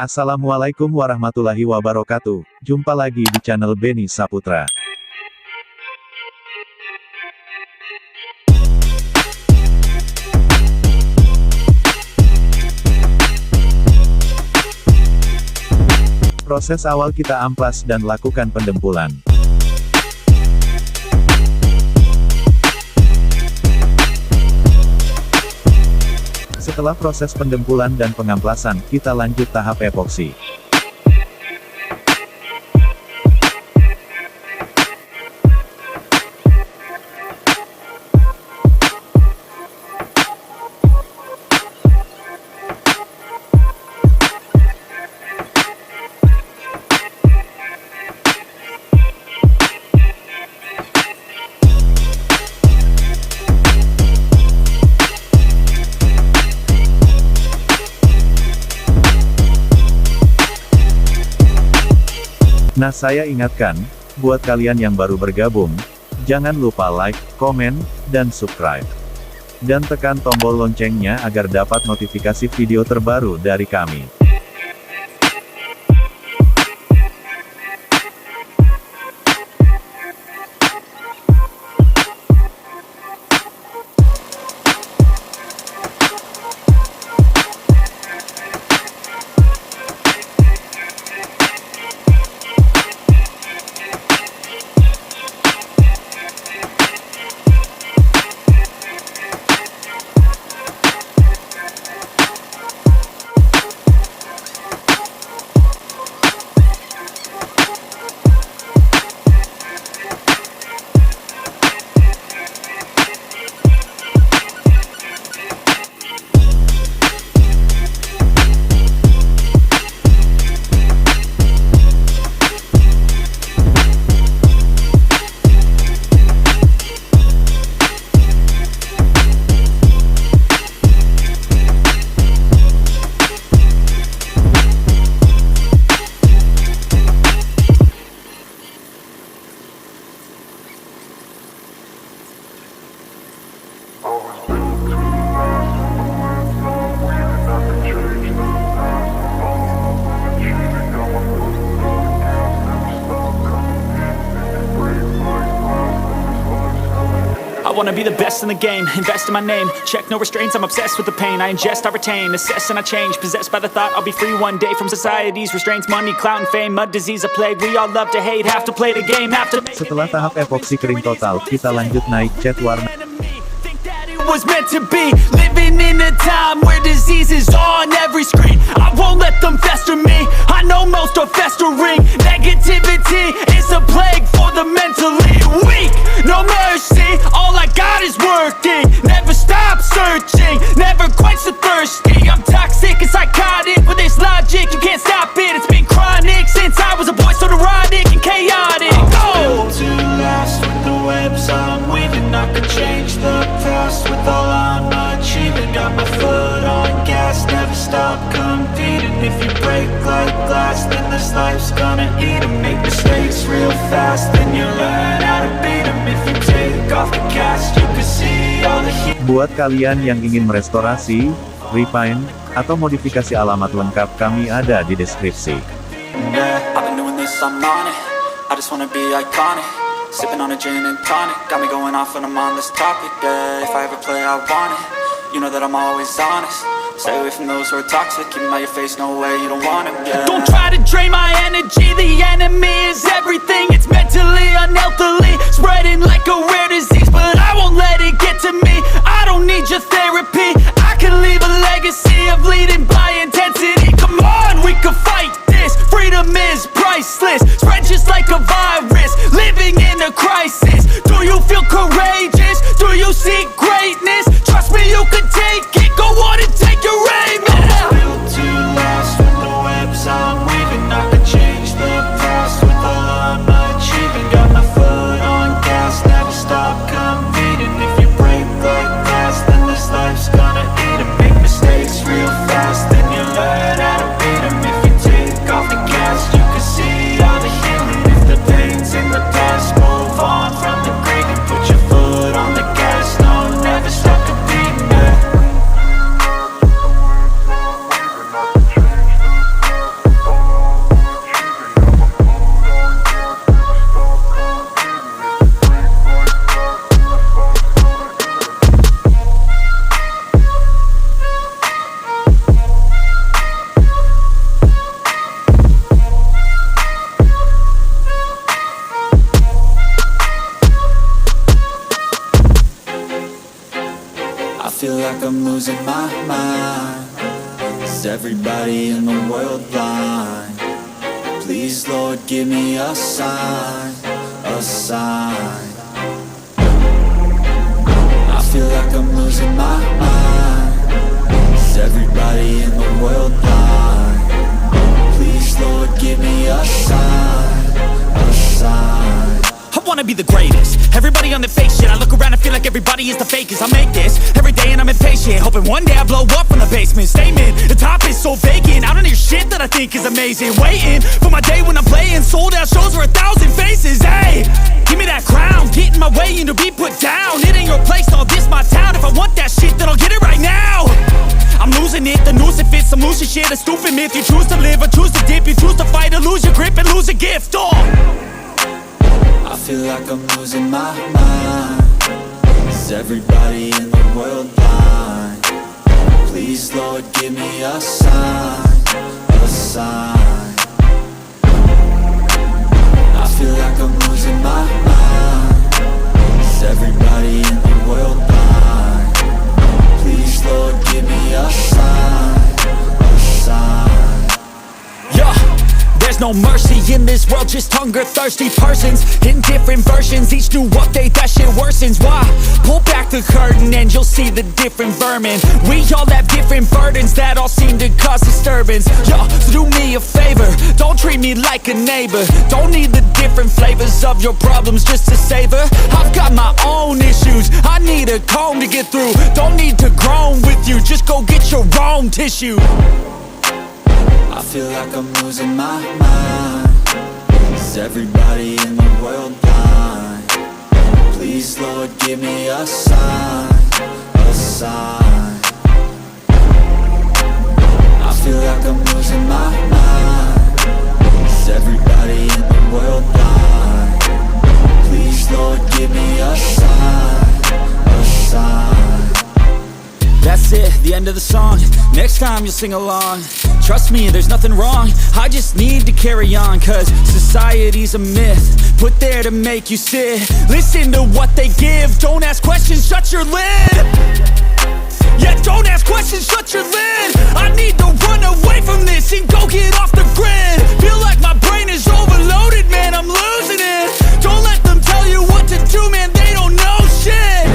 Assalamualaikum warahmatullahi wabarakatuh. Jumpa lagi di channel Beni Saputra. Proses awal kita amplas dan lakukan pendempulan. Setelah proses pendempulan dan pengamplasan, kita lanjut tahap epoksi. Nah, saya ingatkan, buat kalian yang baru bergabung, jangan lupa like, komen, dan subscribe. Dan tekan tombol loncengnya agar dapat notifikasi video terbaru dari kami. I wanna be the best in the game, invest in my name. Check no restraints, I'm obsessed with the pain. I ingest, I retain, assess and I change. Possessed by the thought I'll be free one day from society's restraints. Money, clout and fame, mud, disease, a plague. We all love to hate, have to play the game, have to make. Setelah tahap epoksi kering total, kita lanjut naik cat warna. Was meant to be living in a time where disease is on every screen. I won't let them fester me. I know most are festering. Negativity is a plague for the mentally weak. No mercy, all I got is working. Never stop searching, never quench the thirsty. I'm toxic and psychotic with this logic. You can't stop it, it's been chronic since I was a boy, so neurotic and chaotic. Go to last with the webs I'm weaving. I could change the past with all I'm achieving. Got my foot on gas, never stop competing. If you break like glass, then this life's gonna eat 'em. Make mistakes real fast, then you learn how to beat 'em. If you take off the cast, you can see all the heat. Buat kalian yang ingin merestorasi, repaint, atau modifikasi alamat lengkap, kami ada di deskripsi. Yeah, I've been doing this, I'm on it. I just wanna be iconic. Sipping on a gin and tonic, got me going off when I'm on this topic. Yeah, if I ever play, I want it. You know that I'm always honest. Stay away from those who are toxic. Keep 'em out your face, no way, you don't want 'em. Yeah. Don't try to drain my energy. The enemy is everything. It's mentally, unhealthily, spreading like a rare disease. But I won't let it get to me. I don't need your therapy. I can leave a legacy of leading by intensity. Come on, we can fight this. Freedom is priceless. Spread just like a virus. Living in a crisis. Do you feel courageous? Do you seek greatness? Trust me, you can take it. Go on and take your aim. Built to last with the webs I'm weaving. I could change the past with all I'm achieving. Got my foot on gas, never stop competing. If you break like glass, then this life's gonna eat 'em. Make mistakes real fast, then in the world blind. Please, Lord, give me a sign, a sign. I feel like I'm losing my mind. Is everybody in the world blind? Please, Lord, give me a sign, a sign. I wanna be the greatest. Everybody on the fake shit. I look around and feel like everybody is the fakest. I make this every day and I'm impatient, hoping one day I blow up from the basement. Statement, the top is so vacant. I don't hear shit that I think is amazing. Waiting for my day when I'm playing sold out shows for 1,000 faces. Hey, give me that crown, get in my way and to be put down. It ain't your place, no, this my town. If I want that shit, then I'll get it right now. I'm losing it, the noose it fits, I'm losing shit. A stupid myth, you choose to live or choose to dip. You choose to fight or lose your grip and lose a gift. I feel like I'm losing my mind. Is everybody in the world blind? Please, Lord, give me a sign, a sign. I feel like I'm losing my mind. Is everybody in the world blind? Please, Lord, give me a sign, a sign. Yeah. There's no mercy in this world, just hunger-thirsty persons in different versions, each new update, that shit worsens. Why? Pull back the curtain and you'll see the different vermin. We all have different burdens that all seem to cause disturbance. Yo, so do me a favor, don't treat me like a neighbor. Don't need the different flavors of your problems just to savor. I've got my own issues, I need a comb to get through. Don't need to groan with you, just go get your own tissue. I feel like I'm losing my mind. Is everybody in the world blind? Please, Lord, give me a sign, a sign. I feel like I'm losing my mind. Is everybody in the world blind? Please, Lord, give me a sign, a sign. That's it, the end of the song. Next time you'll sing along. Trust me, there's nothing wrong, I just need to carry on. Cause society's a myth, put there to make you sit. Listen to what they give, don't ask questions, shut your lid. Yeah, don't ask questions, shut your lid. I need to run away from this and go get off the grid. Feel like my brain is overloaded, man, I'm losing it. Don't let them tell you what to do, man, they don't know shit.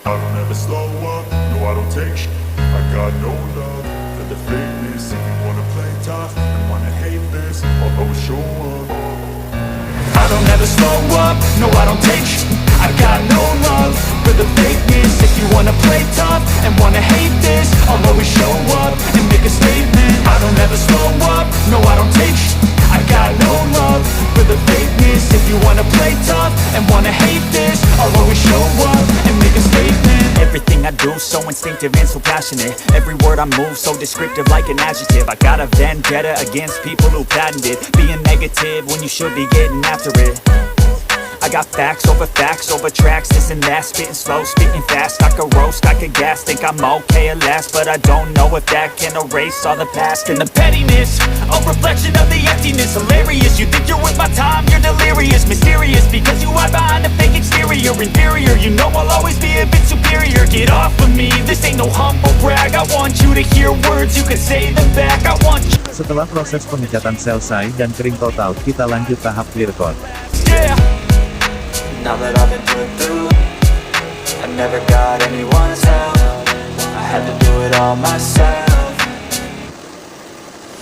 I don't ever slow up, no I don't take sh**. I got no love for the fakeness. If you wanna play tough and wanna hate this, I'll always show up. I don't ever slow up, no I don't take sh**. I got no love for the fakeness. If you wanna play tough and wanna hate this, I'll always show up and make a statement. I don't ever slow up, no I don't take sh**. I got no love for the fakeness. If you wanna play tough and wanna hate this, I'll always show up and make a statement. Everything I do so instinctive and so passionate. Every word I move so descriptive like an adjective. I got a vendetta against people who patented being negative when you should be getting after it. I got facts over tracks, this and that. Spitting slow, spitting fast, I could roast, I could gas. Think I'm okay at last, but I don't know if that can erase all the past. And the pettiness, a reflection of the emptiness. Hilarious, you think you're worth my time, you're delirious. Mysterious, because you hide behind a fake exterior. Inferior, you know I'll always be a bit superior. Get off of me, this ain't no humble brag. I want you to hear words, you can say them back. I want you. Setelah proses pengecatan selesai dan kering total, kita lanjut tahap clear coat. Yeah. Now that I've been put through, I never got anyone's help. I had to do it all myself.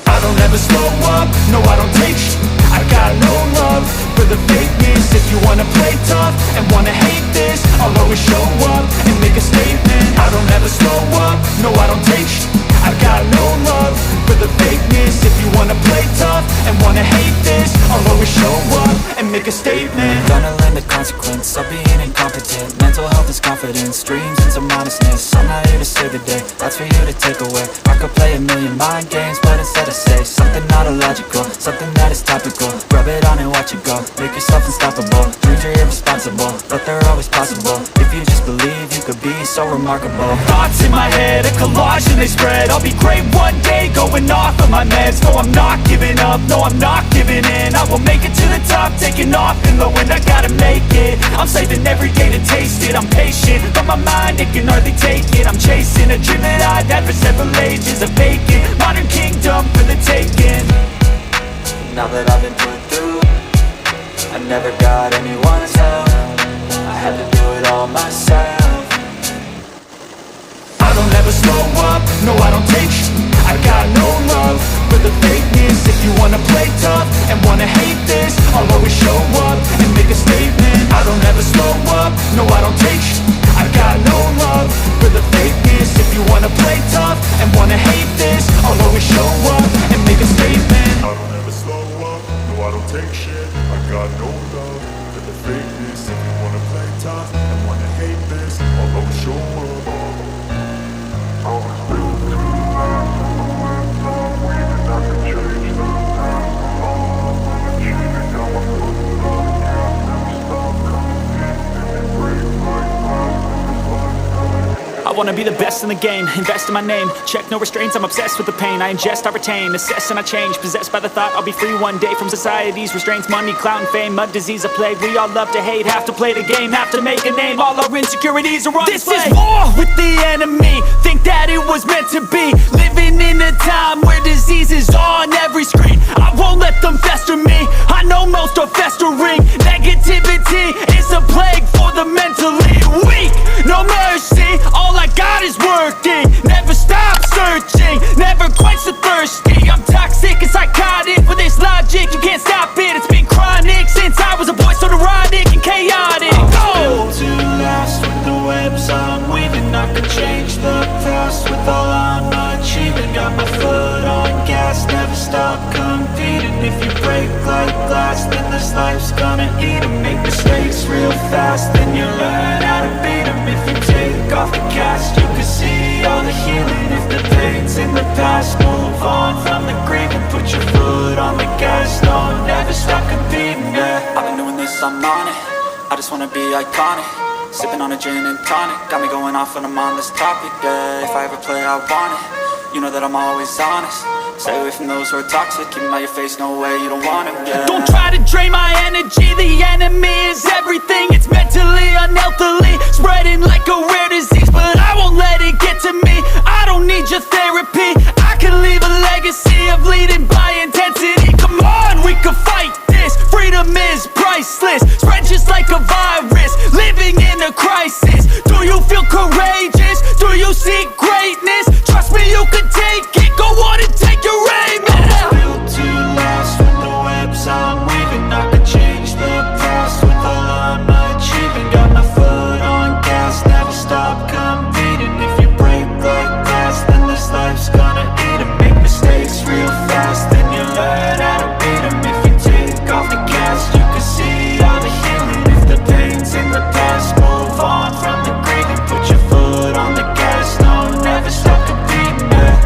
I don't ever slow up, no I don't take sh**. I got no love for the fakeness. If you wanna play tough and wanna hate this, I'll always show up and make a statement. I don't ever slow up, no I don't take sh**. I got no love for the fakeness. If you wanna play tough and wanna hate this, I'll always show up and make make a statement. Gonna learn the consequence of being incompetent. Mental health is confidence, dreams and some honestness. I'm not here to save the day, that's for you to take away. I could play a million mind games, but instead I say something not illogical, something that is topical. Rub it on and watch it go, make yourself unstoppable. Dreams are irresponsible, but they're always possible. If you just believe, you could be so remarkable. Thoughts in my head, a collage and they spread. I'll be great one day, going off of my meds. No, I'm not giving up, no, I'm not giving in. I will make it to the top, taking off in the wind. I gotta make it, I'm saving every day to taste it. I'm patient, but my mind, it can hardly take it. I'm chasing a dream that I've had for several ages. A vacant, modern kingdom for the taking. Now that I've been put through, I never got anyone's help. I had to do it all myself. I don't ever slow up, no I don't take sh**. I got no love for the fakeness. If you wanna play tough and wanna hate this, I'll always show up and make a statement. I don't ever slow up, no I don't take sh**. I got no love for the fakeness. If you wanna play tough and wanna hate this, I'll always show up and make a statement. I don't ever slow up, no I don't take shit. I got no love for the fakeness. If you wanna play tough and wanna hate this, I'll always show up. Always built to last, and the winds are weaving. I can change the past, all I'm achieving. Got my foot on the gas, never stop competing. And break like glass, this life's gonna I wanna be the best in the game, invest in my name. Check no restraints, I'm obsessed with the pain. I ingest, I retain, assess and I change. Possessed by the thought I'll be free one day from society's restraints. Money, clout and fame, mud, disease, a plague. We all love to hate, have to play the game, have to make a name. All our insecurities are on display. This is war with the enemy, think that it was meant to be. Living in a time where disease is on every screen. I won't let them fester me, I know most are festering. Negativity is a plague for the mentally weak. No mercy, all I got is working. Never stop searching, never quench the thirsty. I'm toxic and psychotic with this logic, you can't stop it. It's been chronic since I was a boy, so neurotic and chaotic. Built to last with the webs I'm weaving. I could change the past with all I'm achieving. Got my foot on gas, never stop competing. If you break like glass, then this life's gonna eat 'em. Make mistakes real fast, then you learn how to beat 'em. If you take off the cast, you can see all the healing. If the pain's in the past, move on from the grave and put your foot on the gas. No, never stop competing, yeah. I've been doing this, I'm on it. I just wanna be iconic. Sipping on a gin and tonic, got me going off when I'm on this topic, yeah. If I ever play, I want it. You know that I'm always honest. Stay away from those who are toxic. Keep 'em out your face, no way, you don't want it, yeah. Don't try to drain my energy, the enemy is everything. It's mentally, unhealthily, spreading like a rare disease. But I won't let it get to me, I don't need your therapy. I can leave a legacy of leading by intensity. Come on, we can fight this, freedom is priceless. Spread just like a virus, living in a crisis. Do you feel courageous? Do you seek greatness? Trust me, you can take it, go on and take your aim, yeah. Built to last with the webs I'm weaving. I could change the past with all I'm achieving. Got my foot on gas, never stop competing. If you break like glass, then this life's gonna eat 'em. Make mistakes real fast, then you learn how to beat 'em. If you take off the cast, you can see all the healing. If the pain's in the past, move on from the grave and put your foot on the gas. No, never stop competing, yeah.